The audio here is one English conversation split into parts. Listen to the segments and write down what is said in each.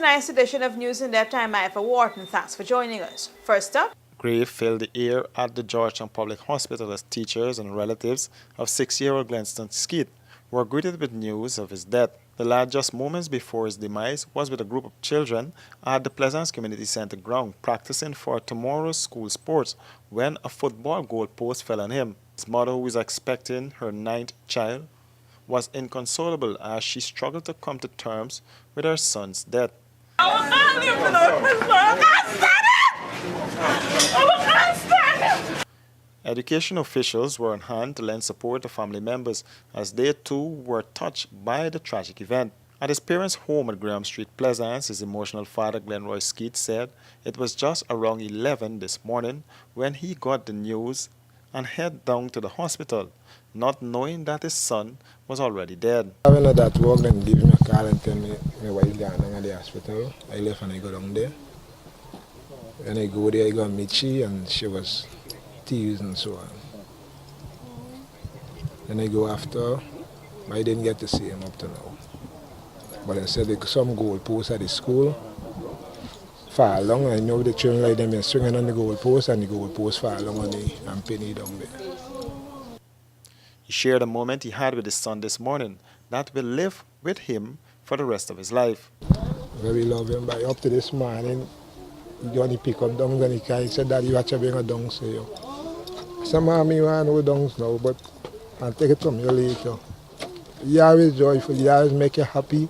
tonight's edition of News in Depth. I'm Ivor Wharton. Thanks for joining us. First up, grief filled the air at the Georgetown Public Hospital as teachers and relatives of 6-year-old Glenston Skeet were greeted with news of his death. The lad, just moments before his demise, was with a group of children at the Pleasance Community Center ground practicing for tomorrow's school sports when a football goalpost fell on him. His mother, who is expecting her 9th child, was inconsolable as she struggled to come to terms with her son's death. Education officials were on hand to lend support to family members as they too were touched by the tragic event. At his parents' home at Graham Street, Pleasance, his emotional father, Glenroy Skeet, said it was just around 11 this morning when he got the news and head down to the hospital, not knowing that his son was already dead. When I that work, then give me a call and tell me why he's gone at the hospital. I left and I go down there. When I go there, I go meet she and she was tears and so on. Then I go after, but I didn't get to see him up to now. But I said there's some goal post at the school far along. I know the children like them are swinging on the goal post and the goal post far along on the and penny down there. He shared a moment he had with his son this morning that will live with him for the rest of his life. Very love him, but up to this morning, he only pick up dungs and he said, Daddy, you have to bring a dung, say you. Some mommy want no dungs now, but I'll take it from you later. He always joyful, he always make you happy.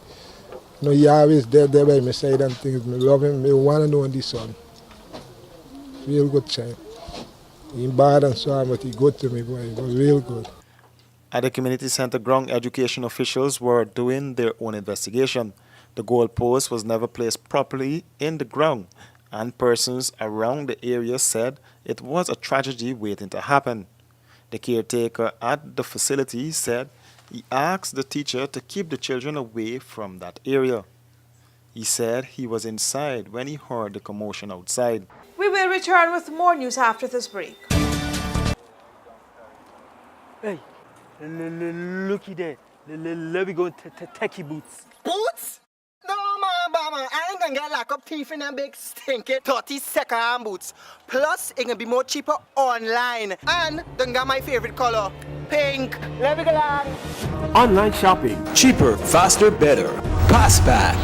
No, he always there by my side and things. I love him, I want to know this son. Real good child. He bad and so on, but he good to me, boy. He was real good. At the community center ground, education officials were doing their own investigation. The goalpost was never placed properly in the ground, and persons around the area said it was a tragedy waiting to happen. The caretaker at the facility said he asked the teacher to keep the children away from that area. He said he was inside when he heard the commotion outside. We will return with more news after this break. Hey, looky there. Let me go techie boots. Boots? No, mama, I ain't gonna get lock up teeth in a big stinky 30-second boots. Plus, it gonna be more cheaper online. And don't got my favorite color, pink. Let me go on. Online shopping. Cheaper, faster, better. Passback.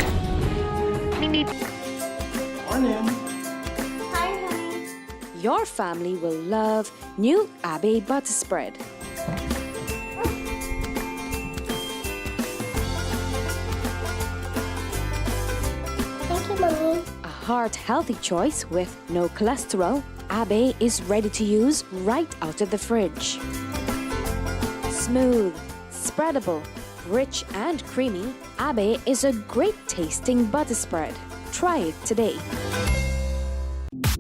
Your family will love new Abbey butter spread. Thank you, Mommy. A heart-healthy choice with no cholesterol, Abbey is ready to use right out of the fridge. Smooth, spreadable, rich and creamy, Abbey is a great tasting butter spread. Try it today.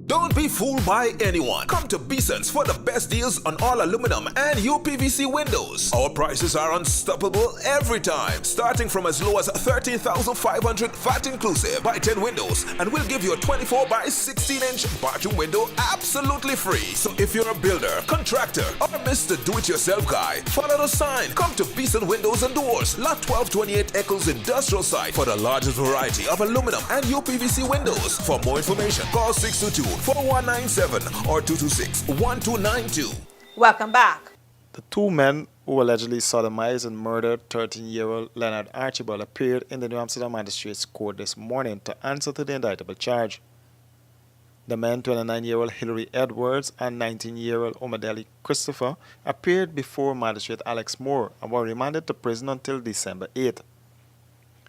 Don't be fooled by anyone. Come to Beeson's for the best deals on all aluminum and UPVC windows. Our prices are unstoppable every time. Starting from as low as $13,500 VAT inclusive. Buy 10 windows and we'll give you a 24 by 16-inch bathroom window absolutely free. So if you're a builder, contractor, or Mr. Do-It-Yourself guy, follow the sign. Come to Beeson Windows and Doors, Lot 1228 Eccles Industrial Site for the largest variety of aluminum and UPVC windows. For more information, call 622-4197 or 226-1292. Welcome back. The two men who allegedly sodomized and murdered 13-year-old Leonard Archibald appeared in the New Amsterdam Magistrates Court this morning to answer to the indictable charge. The men, 29-year-old Hilary Edwards and 19-year-old Omadeli Christopher, appeared before Magistrate Alex Moore and were remanded to prison until December 8th.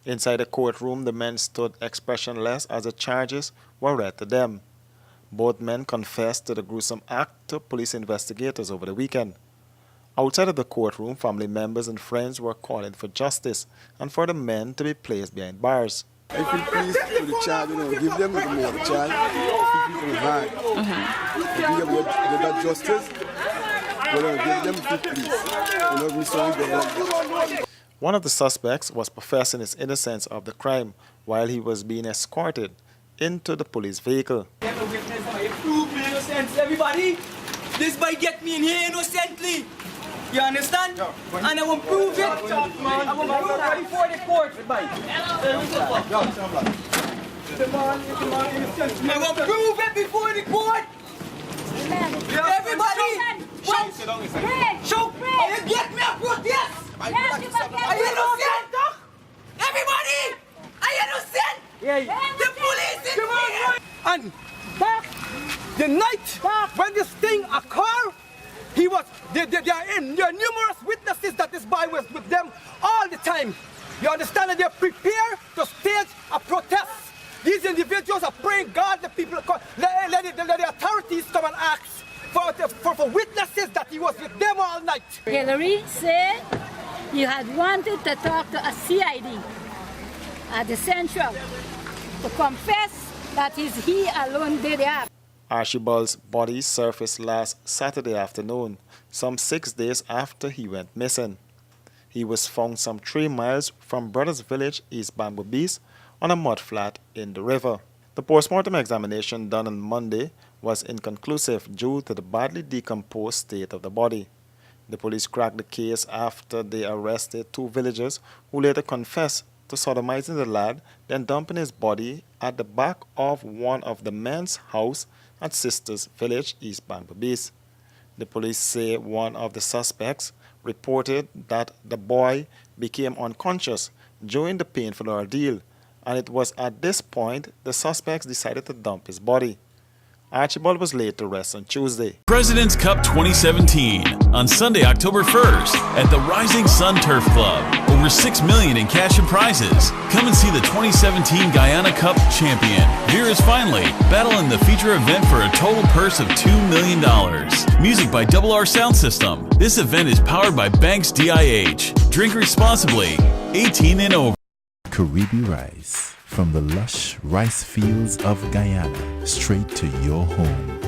Inside the courtroom, the men stood expressionless as the charges were read to them. Both men confessed to the gruesome act to police investigators over the weekend. Outside of the courtroom, family members and friends were calling for justice and for the men to be placed behind bars. I feel pleased for the child, give them the more the child, people hard. Give them that justice, give them peace. One of the suspects was professing his innocence of the crime while he was being escorted into the police vehicle. Prove me innocence, everybody. This boy get me in here innocently. You understand? No, and I will prove it. I will prove it before the court. I will prove it before the court. Everybody, show. You get me a protest. Are you innocent? Everybody, are you innocent? The police is here. And the night when this thing occurred, there are numerous witnesses that this boy was with them all the time. You understand that they're prepared to stage a protest. These individuals are praying God, the people, let the authorities come and ask for witnesses that he was with them all night. Hillary said you had wanted to talk to a CID at the Central to confess that he alone did the act. Archibald's body surfaced last Saturday afternoon, some 6 days after he went missing. He was found some 3 miles from Brothers Village, East Bamboo Beach, on a mudflat in the river. The postmortem examination done on Monday was inconclusive due to the badly decomposed state of the body. The police cracked the case after they arrested 2 villagers who later confessed to sodomizing the lad, then dumping his body at the back of one of the men's house at Sisters Village, East Bamboo Beach. The police say one of the suspects reported that the boy became unconscious during the painful ordeal, and it was at this point the suspects decided to dump his body. Archibald was laid to rest on Tuesday. President's Cup 2017 on Sunday, October 1st at the Rising Sun Turf Club. Over $6 million in cash and prizes. Come and see the 2017 Guyana Cup champion, Vera's Finally, battle in the feature event for a total purse of $2 million. Music by Double R Sound System. This event is powered by Banks DIH. Drink responsibly. 18 and over. Caribbean rice from the lush rice fields of Guyana, straight to your home.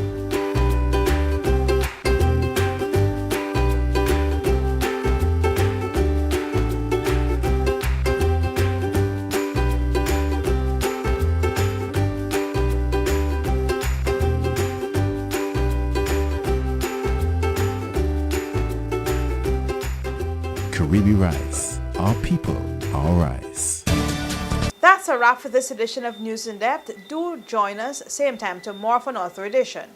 Caribbean rice, our people, our rice. That's a wrap for this edition of News in Depth. Do join us same time tomorrow for another edition.